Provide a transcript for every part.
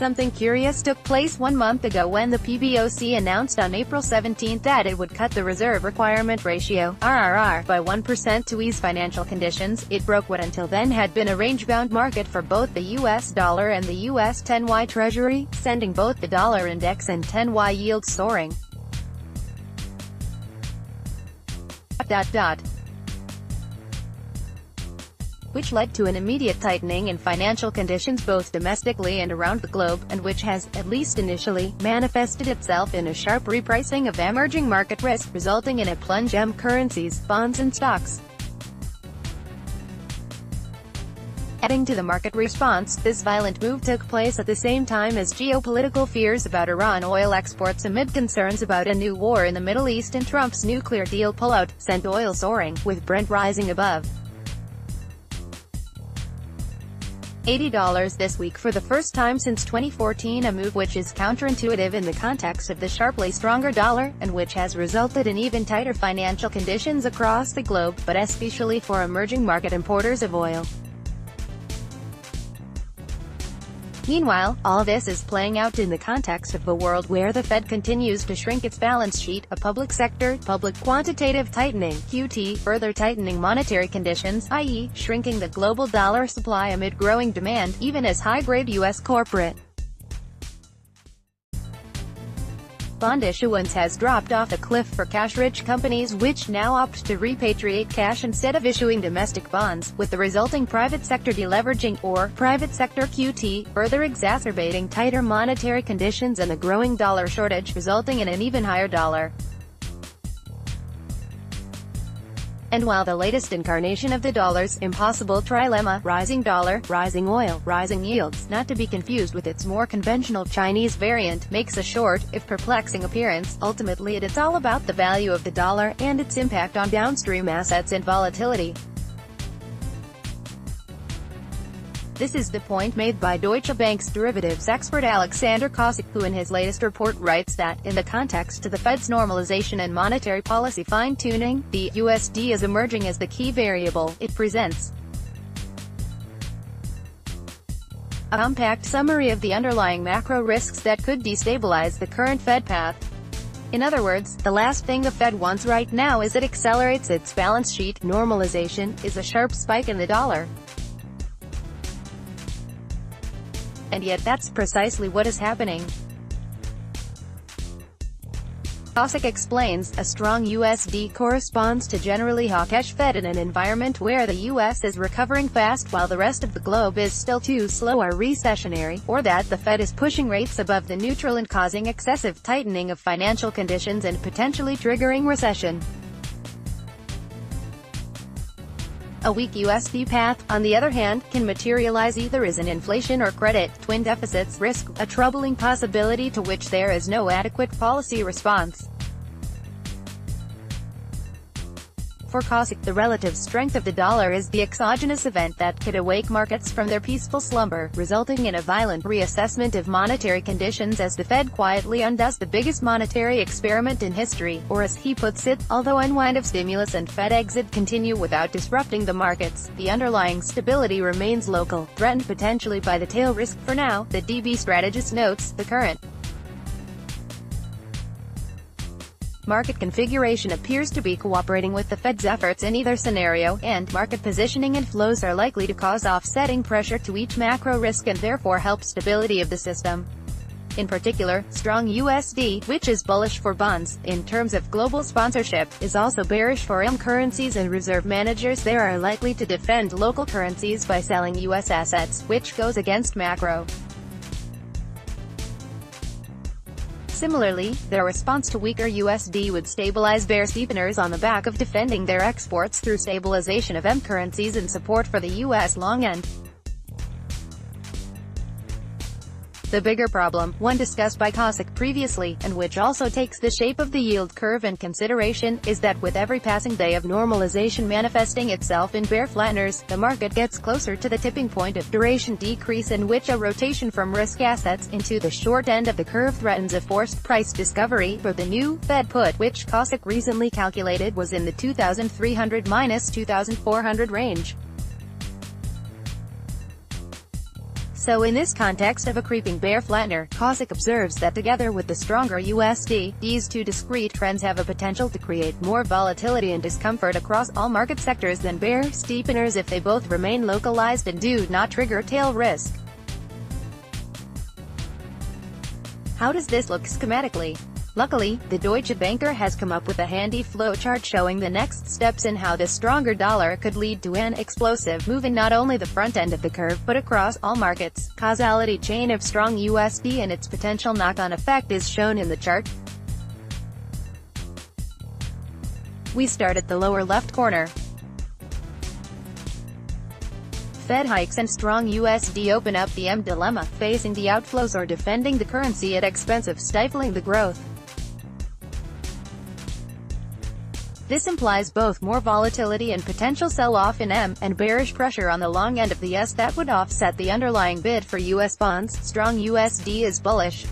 Something curious took place 1 month ago when the PBOC announced on April 17 that it would cut the reserve requirement ratio, RRR, by 1% to ease financial conditions. It broke what until then had been a range-bound market for both the US dollar and the US 10Y Treasury, sending both the dollar index and 10Y yields soaring. Which led to an immediate tightening in financial conditions both domestically and around the globe, and which has, at least initially, manifested itself in a sharp repricing of emerging market risk, resulting in a plunge in currencies, bonds and stocks. Adding to the market response, this violent move took place at the same time as geopolitical fears about Iran oil exports amid concerns about a new war in the Middle East and Trump's nuclear deal pullout, sent oil soaring, with Brent rising above $80 this week for the first time since 2014, a move which is counterintuitive in the context of the sharply stronger dollar, and which has resulted in even tighter financial conditions across the globe, but especially for emerging market importers of oil. Meanwhile, all this is playing out in the context of a world where the Fed continues to shrink its balance sheet, a public quantitative tightening, QT, further tightening monetary conditions, i.e., shrinking the global dollar supply amid growing demand, even as high-grade U.S. corporate bond issuance has dropped off a cliff for cash-rich companies which now opt to repatriate cash instead of issuing domestic bonds, with the resulting private sector deleveraging, or private sector QT, further exacerbating tighter monetary conditions and the growing dollar shortage, resulting in an even higher dollar. And while the latest incarnation of the dollar's impossible trilemma, rising dollar, rising oil, rising yields, not to be confused with its more conventional Chinese variant, makes a short, if perplexing appearance, ultimately it's all about the value of the dollar, and its impact on downstream assets and volatility. This is the point made by Deutsche Bank's derivatives expert Alexander Kosick, who in his latest report writes that, in the context of the Fed's normalization and monetary policy fine-tuning, the USD is emerging as the key variable. It presents a compact summary of the underlying macro risks that could destabilize the current Fed path. In other words, the last thing the Fed wants right now as it accelerates its balance sheet normalization is a sharp spike in the dollar. And yet that's precisely what is happening. Kosick explains, a strong USD corresponds to generally hawkish Fed in an environment where the US is recovering fast while the rest of the globe is still too slow or recessionary, or that the Fed is pushing rates above the neutral and causing excessive tightening of financial conditions and potentially triggering recession. A weak USD path, on the other hand, can materialize either as an inflation or credit twin deficits risk, a troubling possibility to which there is no adequate policy response. For Kosick, the relative strength of the dollar is the exogenous event that could awake markets from their peaceful slumber, resulting in a violent reassessment of monetary conditions as the Fed quietly undoes the biggest monetary experiment in history, or as he puts it, although unwind of stimulus and Fed exit continue without disrupting the markets, the underlying stability remains local, threatened potentially by the tail risk. For now, the DB strategist notes, the current market configuration appears to be cooperating with the Fed's efforts in either scenario, and market positioning and flows are likely to cause offsetting pressure to each macro risk and therefore help stability of the system. In particular, strong USD, which is bullish for bonds, in terms of global sponsorship, is also bearish for currencies, and reserve managers there are likely to defend local currencies by selling US assets, which goes against macro. Similarly, their response to weaker USD would stabilize bear steepeners on the back of defending their exports through stabilization of currencies and support for the US long end. The bigger problem, one discussed by Kosick previously, and which also takes the shape of the yield curve in consideration, is that with every passing day of normalization manifesting itself in bear flatteners, the market gets closer to the tipping point of duration decrease in which a rotation from risk assets into the short end of the curve threatens a forced price discovery for the new Fed put, which Kosick recently calculated was in the 2,300–2,400 range. So in this context of a creeping bear flattener, Cossack observes that together with the stronger USD, these two discrete trends have a potential to create more volatility and discomfort across all market sectors than bear steepeners if they both remain localized and do not trigger tail risk. How does this look schematically? Luckily, the Deutsche Banker has come up with a handy flowchart showing the next steps in how the stronger dollar could lead to an explosive move in not only the front end of the curve but across all markets. Causality chain of strong USD and its potential knock-on effect is shown in the chart. We start at the lower left corner. Fed hikes and strong USD open up the M dilemma, facing the outflows or defending the currency at expense of stifling the growth. This implies both more volatility and potential sell-off in M, and bearish pressure on the long end of the S that would offset the underlying bid for US bonds. Strong USD is bullish.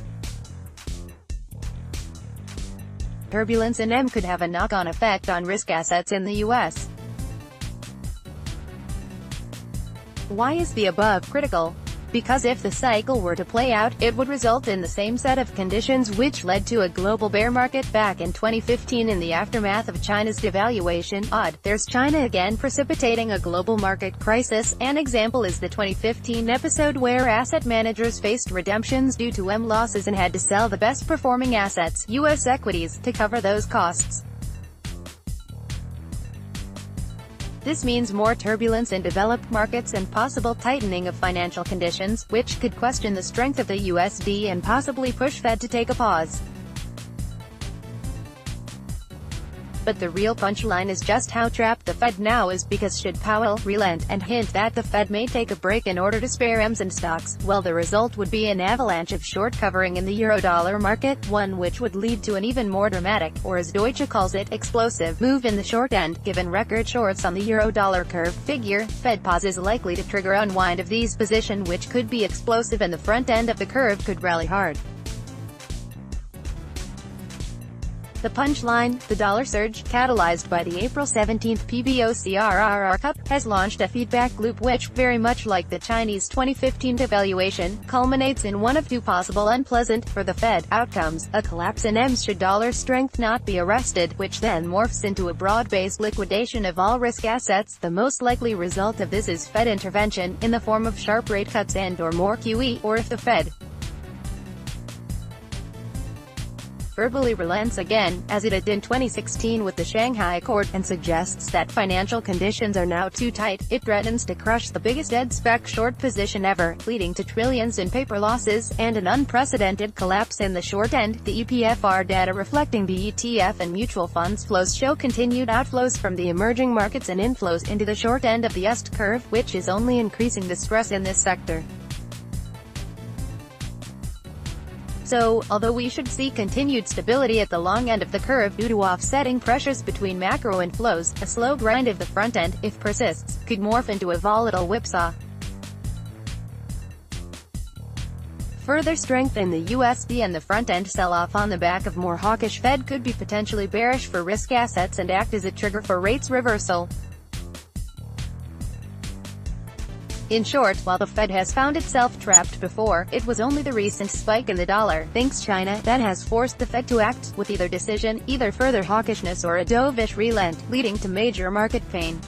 Turbulence in M could have a knock-on effect on risk assets in the US. Why is the above critical? Because if the cycle were to play out, it would result in the same set of conditions which led to a global bear market back in 2015 in the aftermath of China's devaluation. There's China again precipitating a global market crisis. An example is the 2015 episode where asset managers faced redemptions due to M losses and had to sell the best performing assets, US equities, to cover those costs. This means more turbulence in developed markets and possible tightening of financial conditions, which could question the strength of the USD and possibly push Fed to take a pause. But the real punchline is just how trapped the Fed now is, because should Powell relent and hint that the Fed may take a break in order to spare M's and stocks, well, the result would be an avalanche of short covering in the euro-dollar market, one which would lead to an even more dramatic, or as Deutsche calls it, explosive, move in the short end. Given record shorts on the euro-dollar curve, Fed pause is likely to trigger unwind of these positions, which could be explosive, and the front end of the curve could rally hard. The punchline, the dollar surge, catalyzed by the April 17 PBOC RRR Cup, has launched a feedback loop which, very much like the Chinese 2015 devaluation, culminates in one of two possible unpleasant, for the Fed, outcomes: a collapse in M's should dollar strength not be arrested, which then morphs into a broad-based liquidation of all risk assets. The most likely result of this is Fed intervention, in the form of sharp rate cuts and/or more QE, or if the Fed verbally relents again, as it did in 2016 with the Shanghai Accord, and suggests that financial conditions are now too tight, it threatens to crush the biggest dead-spec short position ever, leading to trillions in paper losses, and an unprecedented collapse in the short end. The EPFR data reflecting the ETF and mutual funds flows show continued outflows from the emerging markets and inflows into the short end of the S curve, which is only increasing the stress in this sector. So, although we should see continued stability at the long end of the curve due to offsetting pressures between macro inflows, a slow grind of the front end, if persists, could morph into a volatile whipsaw. Further strength in the USD and the front-end sell-off on the back of more hawkish Fed could be potentially bearish for risk assets and act as a trigger for rates reversal. In short, while the Fed has found itself trapped before, it was only the recent spike in the dollar, thanks China, that has forced the Fed to act, with either decision, either further hawkishness or a dovish relent, leading to major market pain.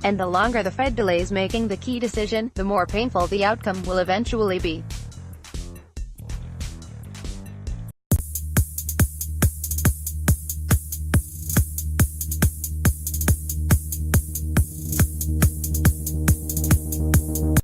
And the longer the Fed delays making the key decision, the more painful the outcome will eventually be.